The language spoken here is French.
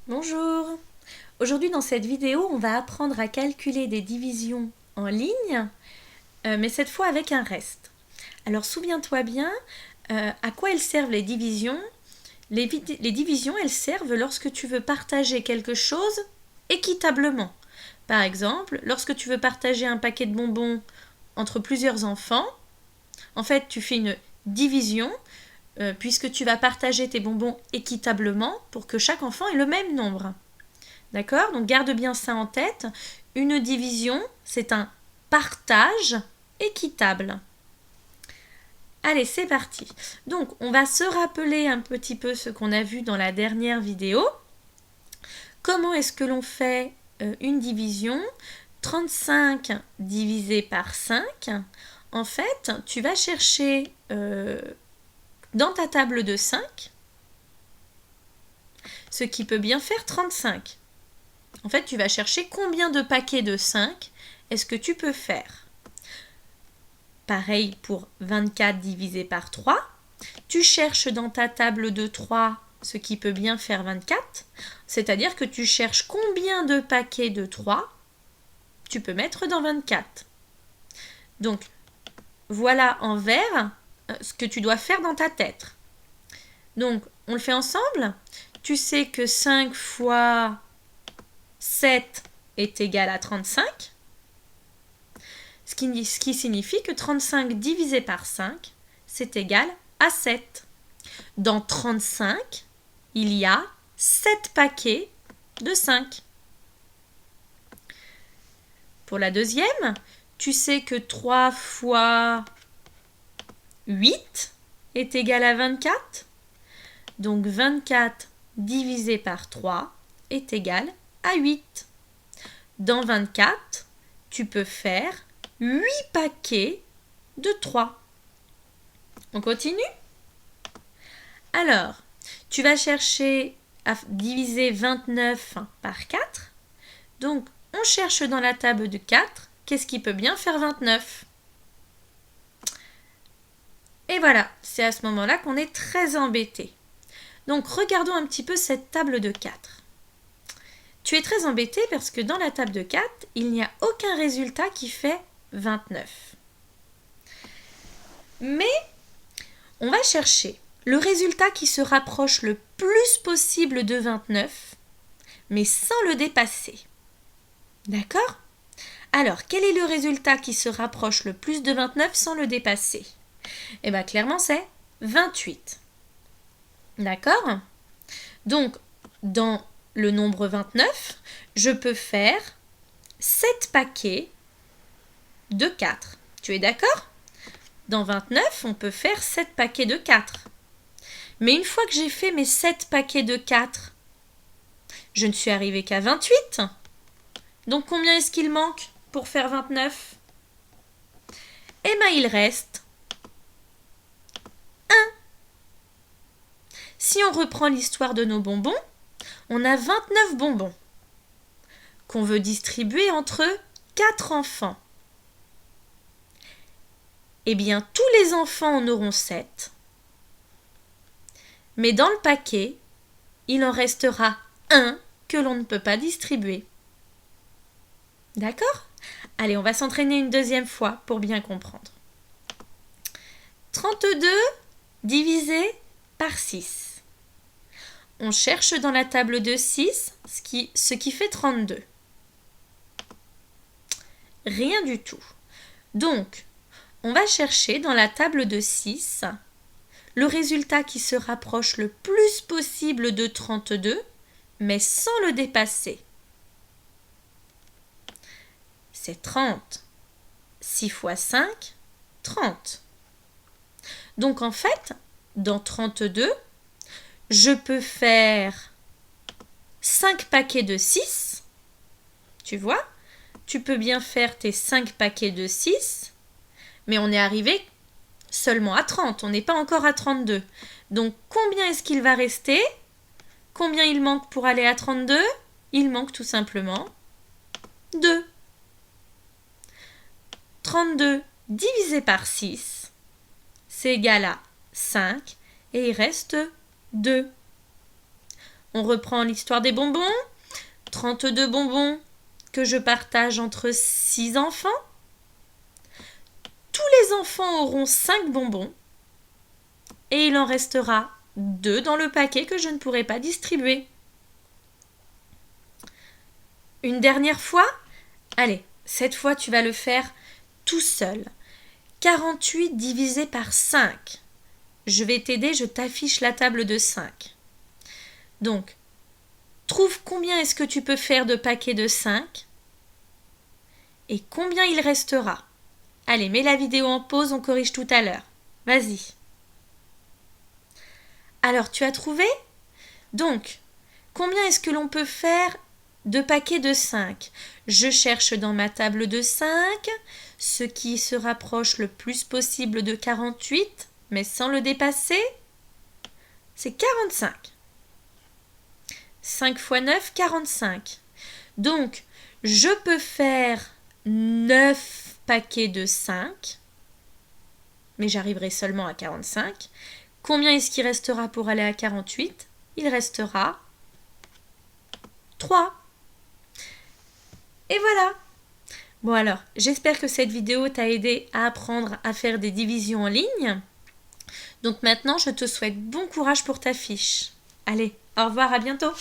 Bonjour! Aujourd'hui dans cette vidéo, on va apprendre à calculer des divisions en ligne, mais cette fois avec un reste. Alors souviens-toi bien, à quoi elles servent les divisions? Les divisions, elles servent lorsque tu veux partager quelque chose équitablement. Par exemple, lorsque tu veux partager un paquet de bonbons entre plusieurs enfants, en fait tu fais une division puisque tu vas partager tes bonbons équitablement pour que chaque enfant ait le même nombre. D'accord? Donc garde bien ça en tête. Une division, c'est un partage équitable. Allez, c'est parti. Donc, on va se rappeler un petit peu ce qu'on a vu dans la dernière vidéo. Comment est-ce que l'on fait une division? 35 divisé par 5. En fait, tu vas chercher dans ta table de 5 ce qui peut bien faire 35. En fait, tu vas chercher combien de paquets de 5 est-ce que tu peux faire. Pareil pour 24 divisé par 3. Tu cherches dans ta table de 3 ce qui peut bien faire 24. C'est-à-dire que tu cherches combien de paquets de 3 tu peux mettre dans 24. Donc, voilà en vert ce que tu dois faire dans ta tête. Donc, on le fait ensemble. Tu sais que 5 fois 7 est égal à 35. Ce qui signifie que 35 divisé par 5, c'est égal à 7. Dans 35, il y a 7 paquets de 5. Pour la deuxième, tu sais que 3 fois 8 est égal à 24. Donc 24 divisé par 3 est égal à 8. Dans 24, tu peux faire 8 paquets de 3. On continue? Alors, tu vas chercher à diviser 29 par 4. Donc, on cherche dans la table de 4. Qu'est-ce qui peut bien faire 29? Et voilà, c'est à ce moment-là qu'on est très embêté. Donc, regardons un petit peu cette table de 4. Tu es très embêté parce que dans la table de 4, il n'y a aucun résultat qui fait 29. Mais on va chercher le résultat qui se rapproche le plus possible de 29, mais sans le dépasser. D'accord? Alors, quel est le résultat qui se rapproche le plus de 29 sans le dépasser? Eh bien, clairement, c'est 28. D'accord? Donc, dans le nombre 29, je peux faire 7 paquets de 4. Tu es d'accord? Dans 29, on peut faire 7 paquets de 4. Mais une fois que j'ai fait mes 7 paquets de 4, je ne suis arrivée qu'à 28. Donc combien est-ce qu'il manque pour faire 29? Eh bien, il reste 1. Si on reprend l'histoire de nos bonbons, on a 29 bonbons qu'on veut distribuer entre 4 enfants. Eh bien, tous les enfants en auront 7. Mais dans le paquet, il en restera un que l'on ne peut pas distribuer. D'accord? Allez, on va s'entraîner une deuxième fois pour bien comprendre. 32 divisé par 6. On cherche dans la table de 6 ce qui fait 32. Rien du tout. Donc, on va chercher dans la table de 6 le résultat qui se rapproche le plus possible de 32, mais sans le dépasser. C'est 30. 6 fois 5, 30. Donc en fait, dans 32, je peux faire 5 paquets de 6. Tu vois? Tu peux bien faire tes 5 paquets de 6, mais on est arrivé seulement à 30, on n'est pas encore à 32. Donc combien est-ce qu'il va rester? Combien il manque pour aller à 32? Il manque tout simplement 2. 32 divisé par 6, c'est égal à 5 et il reste 2. On reprend l'histoire des bonbons. 32 bonbons que je partage entre 6 enfants. Tous les enfants auront 5 bonbons. Et il en restera 2 dans le paquet que je ne pourrai pas distribuer. Une dernière fois? Allez, cette fois tu vas le faire tout seul. 48 divisé par 5. Je vais t'aider, je t'affiche la table de 5. Donc, trouve combien est-ce que tu peux faire de paquets de 5 et combien il restera. Allez, mets la vidéo en pause, on corrige tout à l'heure. Vas-y. Alors, tu as trouvé? Donc, combien est-ce que l'on peut faire de paquets de 5? Je cherche dans ma table de 5, ce qui se rapproche le plus possible de 48, mais sans le dépasser, c'est 45. 5 x 9, 45. Donc, je peux faire 9 paquets de 5, mais j'arriverai seulement à 45. Combien est-ce qu'il restera pour aller à 48? Il restera 3. Et voilà. Bon alors, j'espère que cette vidéo t'a aidé à apprendre à faire des divisions en ligne. Donc maintenant, je te souhaite bon courage pour ta fiche. Allez, au revoir, à bientôt.